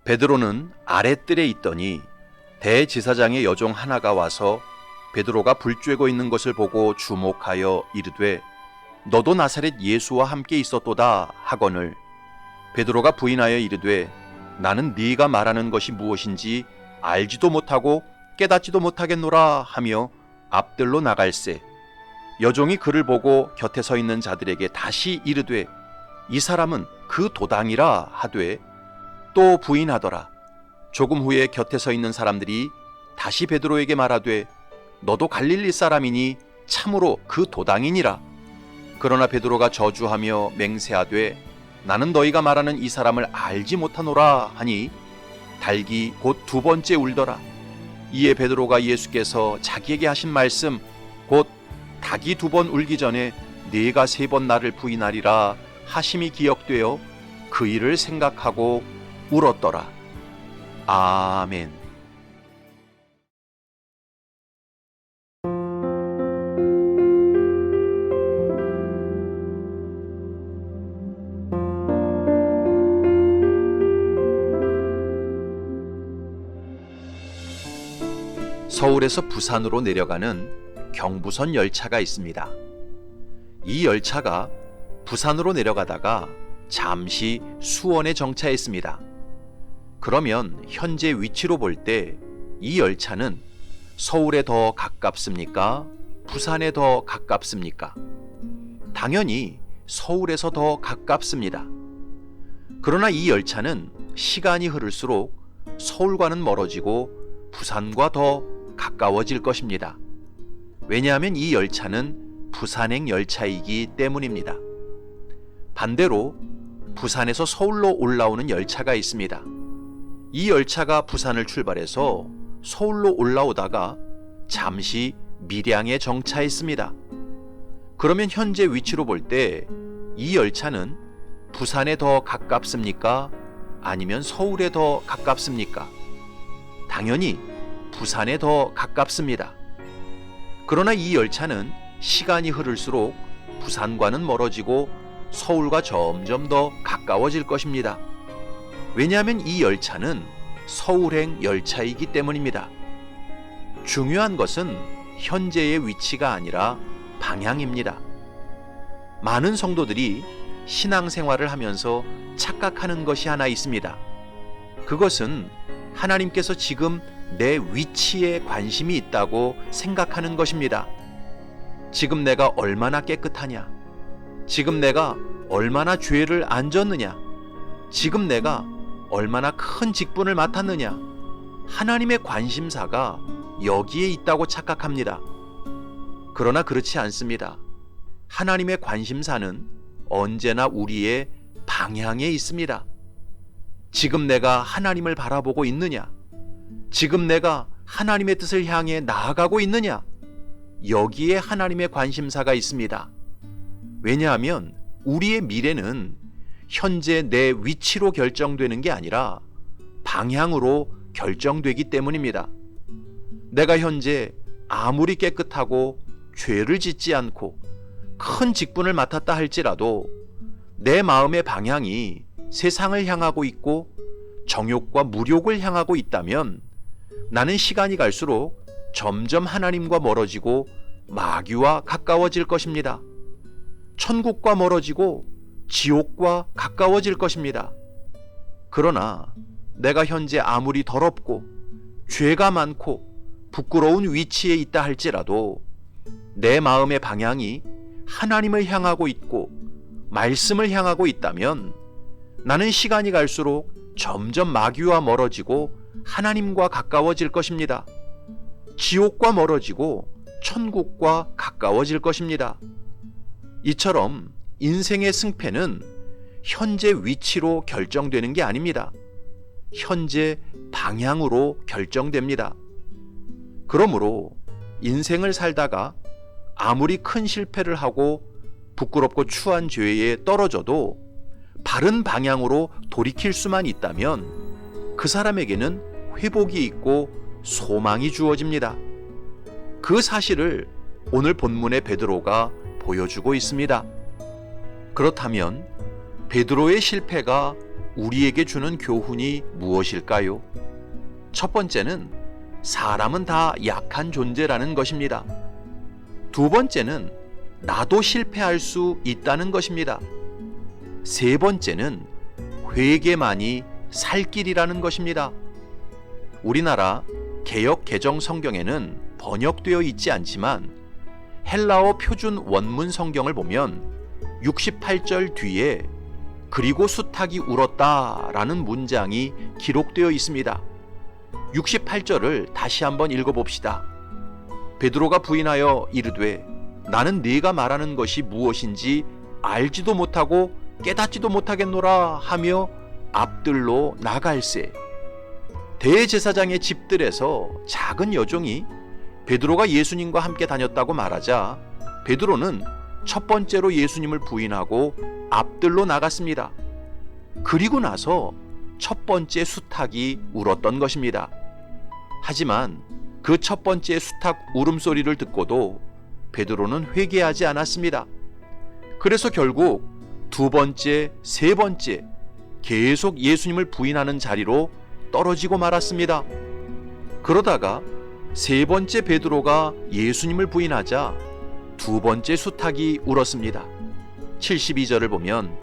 베드로는 아랫뜰에 있더니 대지사장의 여종 하나가 와서 베드로가 불 쬐고 있는 것을 보고 주목하여 이르되 너도 나사렛 예수와 함께 있었도다 하거늘 베드로가 부인하여 이르되 나는 네가 말하는 것이 무엇인지 알지도 못하고 깨닫지도 못하겠노라 하며 앞뜰로 나갈새 여종이 그를 보고 곁에 서 있는 자들에게 다시 이르되 이 사람은 그 도당이라 하되 또 부인하더라. 조금 후에 곁에 서 있는 사람들이 다시 베드로에게 말하되 너도 갈릴리 사람이니 참으로 그 도당이니라. 그러나 베드로가 저주하며 맹세하되 나는 너희가 말하는 이 사람을 알지 못하노라 하니 닭이 곧 두 번째 울더라. 이에 베드로가 예수께서 자기에게 하신 말씀 곧 닭이 두 번 울기 전에 네가 세 번 나를 부인하리라 하심이 기억되어 그 일을 생각하고 울었더라. 아멘. 서울에서 부산으로 내려가는 경부선 열차가 있습니다. 이 열차가 부산으로 내려가다가 잠시 수원에 정차했습니다. 그러면 현재 위치로 볼 때 이 열차는 서울에 더 가깝습니까? 부산에 더 가깝습니까? 당연히 서울에서 더 가깝습니다. 그러나 이 열차는 시간이 흐를수록 서울과는 멀어지고 부산과 더 가까워질 것입니다. 왜냐하면 이 열차는 부산행 열차이기 때문입니다. 반대로 부산에서 서울로 올라오는 열차가 있습니다. 이 열차가 부산을 출발해서 서울로 올라오다가 잠시 밀양에 정차했습니다. 그러면 현재 위치로 볼 때 이 열차는 부산에 더 가깝습니까? 아니면 서울에 더 가깝습니까? 당연히 부산에 더 가깝습니다. 그러나 이 열차는 시간이 흐를수록 부산과는 멀어지고 서울과 점점 더 가까워질 것입니다. 왜냐하면 이 열차는 서울행 열차이기 때문입니다. 중요한 것은 현재의 위치가 아니라 방향입니다. 많은 성도들이 신앙생활을 하면서 착각하는 것이 하나 있습니다. 그것은 하나님께서 지금 내 위치에 관심이 있다고 생각하는 것입니다. 지금 내가 얼마나 깨끗하냐? 지금 내가 얼마나 죄를 안 졌느냐? 지금 내가 얼마나 큰 직분을 맡았느냐? 하나님의 관심사가 여기에 있다고 착각합니다. 그러나 그렇지 않습니다. 하나님의 관심사는 언제나 우리의 방향에 있습니다. 지금 내가 하나님을 바라보고 있느냐? 지금 내가 하나님의 뜻을 향해 나아가고 있느냐? 여기에 하나님의 관심사가 있습니다. 왜냐하면 우리의 미래는 현재 내 위치로 결정되는 게 아니라 방향으로 결정되기 때문입니다. 내가 현재 아무리 깨끗하고 죄를 짓지 않고 큰 직분을 맡았다 할지라도 내 마음의 방향이 세상을 향하고 있고 정욕과 무욕을 향하고 있다면 나는 시간이 갈수록 점점 하나님과 멀어지고 마귀와 가까워질 것입니다. 천국과 멀어지고 지옥과 가까워질 것입니다. 그러나 내가 현재 아무리 더럽고 죄가 많고 부끄러운 위치에 있다 할지라도 내 마음의 방향이 하나님을 향하고 있고 말씀을 향하고 있다면 나는 시간이 갈수록 점점 마귀와 멀어지고 하나님과 가까워질 것입니다. 지옥과 멀어지고 천국과 가까워질 것입니다. 이처럼 인생의 승패는 현재 위치로 결정되는 게 아닙니다. 현재 방향으로 결정됩니다. 그러므로 인생을 살다가 아무리 큰 실패를 하고 부끄럽고 추한 죄에 떨어져도 바른 방향으로 돌이킬 수만 있다면 그 사람에게는 회복이 있고 소망이 주어집니다. 그 사실을 오늘 본문의 베드로가 보여주고 있습니다. 그렇다면 베드로의 실패가 우리에게 주는 교훈이 무엇일까요? 첫 번째는 사람은 다 약한 존재라는 것입니다. 두 번째는 나도 실패할 수 있다는 것입니다. 세 번째는 회개만이 살 길이라는 것입니다. 우리나라 개역 개정 성경에는 번역되어 있지 않지만 헬라어 표준 원문 성경을 보면 68절 뒤에 그리고 수탉이 울었다라는 문장이 기록되어 있습니다. 68절을 다시 한번 읽어봅시다. 베드로가 부인하여 이르되 나는 네가 말하는 것이 무엇인지 알지도 못하고 깨닫지도 못하겠노라 하며 앞들로 나갈새. 대제사장의 집들에서 작은 여종이 베드로가 예수님과 함께 다녔다고 말하자 베드로는 첫 번째로 예수님을 부인하고 앞들로 나갔습니다. 그리고 나서 첫 번째 수탉이 울었던 것입니다. 하지만 그 첫 번째 수탉 울음소리를 듣고도 베드로는 회개하지 않았습니다. 그래서 결국 두 번째, 세 번째 계속 예수님을 부인하는 자리로 떨어지고 말았습니다. 그러다가 세 번째 베드로가 예수님을 부인하자 두 번째 수탉이 울었습니다. 72절을 보면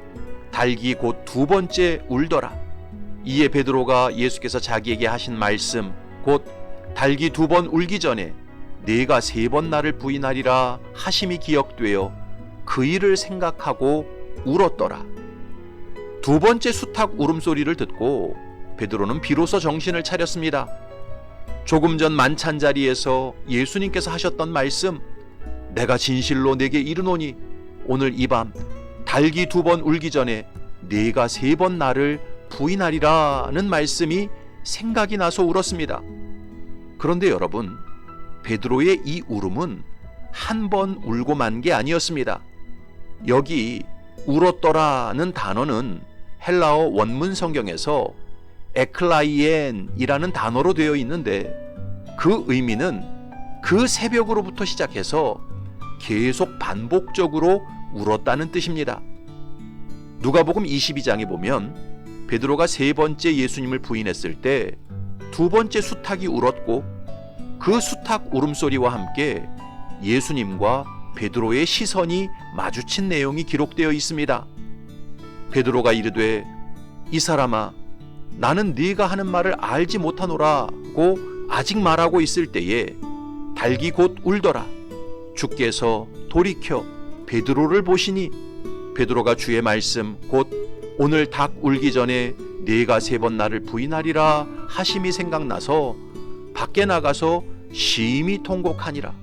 닭이 곧 두 번째 울더라. 이에 베드로가 예수께서 자기에게 하신 말씀 곧 닭이 두 번 울기 전에 네가 세 번 나를 부인하리라 하심이 기억되어 그 일을 생각하고 울었더라. 두 번째 수탉 울음소리를 듣고 베드로는 비로소 정신을 차렸습니다. 조금 전 만찬 자리에서 예수님께서 하셨던 말씀 내가 진실로 내게 이르노니 오늘 이 밤 닭이 두 번 울기 전에 네가 세 번 나를 부인하리라는 말씀이 생각이 나서 울었습니다. 그런데 여러분, 베드로의 이 울음은 한 번 울고 만 게 아니었습니다. 여기 울었더라는 단어는 헬라어 원문 성경에서 에클라이엔이라는 단어로 되어 있는데 그 의미는 그 새벽으로부터 시작해서 계속 반복적으로 울었다는 뜻입니다. 누가복음 22장에 보면 베드로가 세 번째 예수님을 부인했을 때 두 번째 수탉이 울었고 그 수탉 울음소리와 함께 예수님과 베드로의 시선이 마주친 내용이 기록되어 있습니다. 베드로가 이르되 이 사람아 나는 네가 하는 말을 알지 못하노라고 아직 말하고 있을 때에 닭이 곧 울더라. 주께서 돌이켜 베드로를 보시니 베드로가 주의 말씀 곧 오늘 닭 울기 전에 네가 세 번 나를 부인하리라 하심이 생각나서 밖에 나가서 심히 통곡하니라.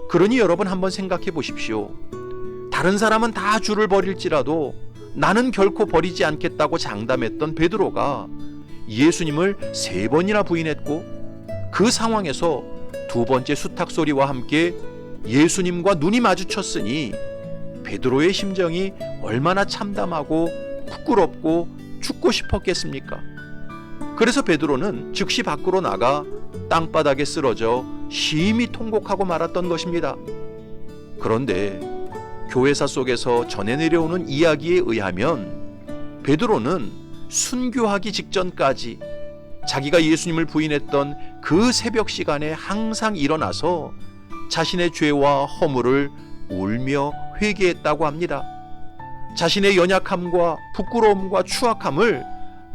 그러니 여러분 한번 생각해 보십시오. 다른 사람은 다 주를 버릴지라도 나는 결코 버리지 않겠다고 장담했던 베드로가 예수님을 세 번이나 부인했고 그 상황에서 두 번째 수탉 소리와 함께 예수님과 눈이 마주쳤으니 베드로의 심정이 얼마나 참담하고 부끄럽고 죽고 싶었겠습니까? 그래서 베드로는 즉시 밖으로 나가 땅바닥에 쓰러져 심히 통곡하고 말았던 것입니다. 그런데 교회사 속에서 전해 내려오는 이야기에 의하면 베드로는 순교하기 직전까지 자기가 예수님을 부인했던 그 새벽 시간에 항상 일어나서 자신의 죄와 허물을 울며 회개했다고 합니다. 자신의 연약함과 부끄러움과 추악함을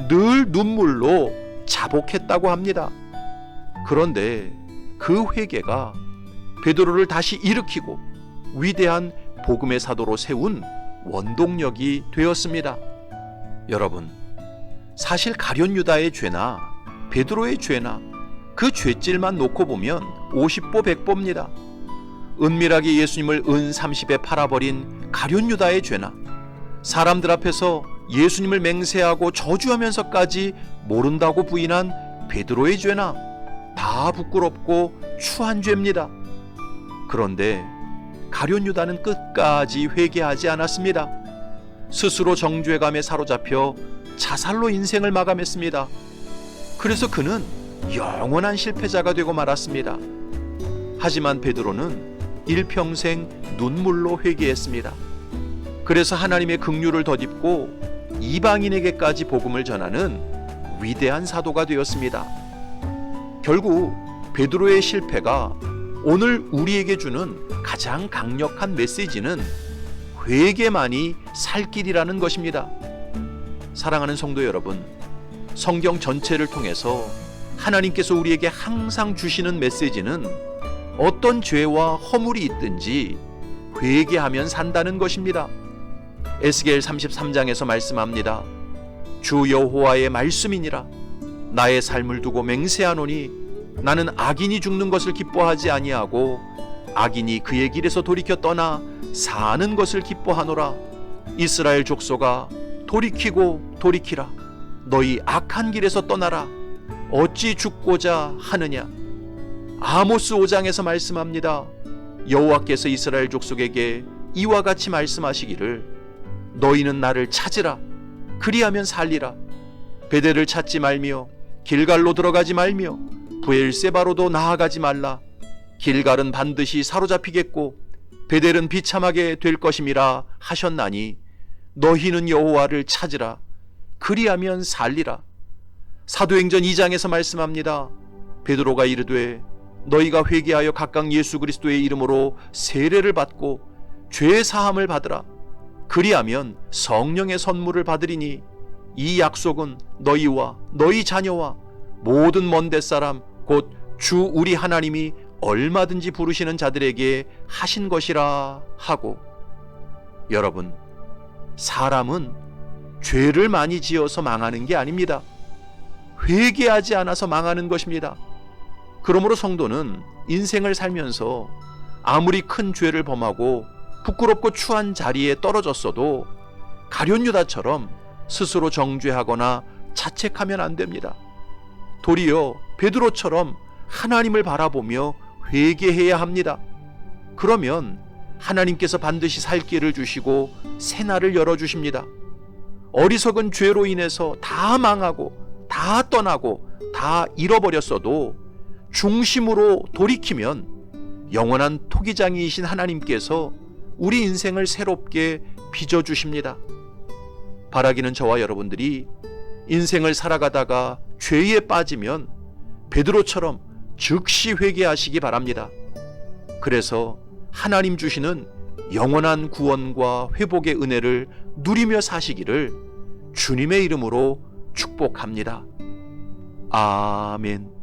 늘 눈물로 자복했다고 합니다. 그런데 그 회개가 베드로를 다시 일으키고 위대한 복음의 사도로 세운 원동력이 되었습니다. 여러분, 사실 가룟 유다의 죄나 베드로의 죄나 그 죄질만 놓고 보면 50보 100보입니다. 은밀하게 예수님을 은 30에 팔아버린 가룟 유다의 죄나 사람들 앞에서 예수님을 맹세하고 저주하면서까지 모른다고 부인한 베드로의 죄나 다 부끄럽고 추한 죄입니다. 그런데 가룟 유다는 끝까지 회개하지 않았습니다. 스스로 정죄감에 사로잡혀 자살로 인생을 마감했습니다. 그래서 그는 영원한 실패자가 되고 말았습니다. 하지만 베드로는 일평생 눈물로 회개했습니다. 그래서 하나님의 긍휼을 덧입고 이방인에게까지 복음을 전하는 위대한 사도가 되었습니다. 결국 베드로의 실패가 오늘 우리에게 주는 가장 강력한 메시지는 회개만이 살 길이라는 것입니다. 사랑하는 성도 여러분, 성경 전체를 통해서 하나님께서 우리에게 항상 주시는 메시지는 어떤 죄와 허물이 있든지 회개하면 산다는 것입니다. 에스겔 33장에서 말씀합니다. 주 여호와의 말씀이니라. 나의 삶을 두고 맹세하노니 나는 악인이 죽는 것을 기뻐하지 아니하고 악인이 그의 길에서 돌이켜 떠나 사는 것을 기뻐하노라. 이스라엘 족속아, 돌이키고 돌이키라. 너희 악한 길에서 떠나라. 어찌 죽고자 하느냐. 아모스 5장에서 말씀합니다. 여호와께서 이스라엘 족속에게 이와 같이 말씀하시기를 너희는 나를 찾으라. 그리하면 살리라. 베델을 찾지 말며 길갈로 들어가지 말며 브엘세바로도 나아가지 말라. 길갈은 반드시 사로잡히겠고 베델은 비참하게 될 것임이라 하셨나니 너희는 여호와를 찾으라. 그리하면 살리라. 사도행전 2장에서 말씀합니다. 베드로가 이르되 너희가 회개하여 각각 예수 그리스도의 이름으로 세례를 받고 죄 사함을 받으라. 그리하면 성령의 선물을 받으리니 이 약속은 너희와 너희 자녀와 모든 먼 데사람 곧 주 우리 하나님이 얼마든지 부르시는 자들에게 하신 것이라 하고. 여러분, 사람은 죄를 많이 지어서 망하는 게 아닙니다. 회개하지 않아서 망하는 것입니다. 그러므로 성도는 인생을 살면서 아무리 큰 죄를 범하고 부끄럽고 추한 자리에 떨어졌어도 가룟 유다처럼 스스로 정죄하거나 자책하면 안 됩니다. 도리어 베드로처럼 하나님을 바라보며 회개해야 합니다. 그러면 하나님께서 반드시 살 길을 주시고 새날을 열어주십니다. 어리석은 죄로 인해서 다 망하고 다 떠나고 다 잃어버렸어도 중심으로 돌이키면 영원한 토기장이이신 하나님께서 우리 인생을 새롭게 빚어주십니다. 바라기는 저와 여러분들이 인생을 살아가다가 죄에 빠지면 베드로처럼 즉시 회개하시기 바랍니다. 그래서 하나님 주시는 영원한 구원과 회복의 은혜를 누리며 사시기를 주님의 이름으로 축복합니다. 아멘.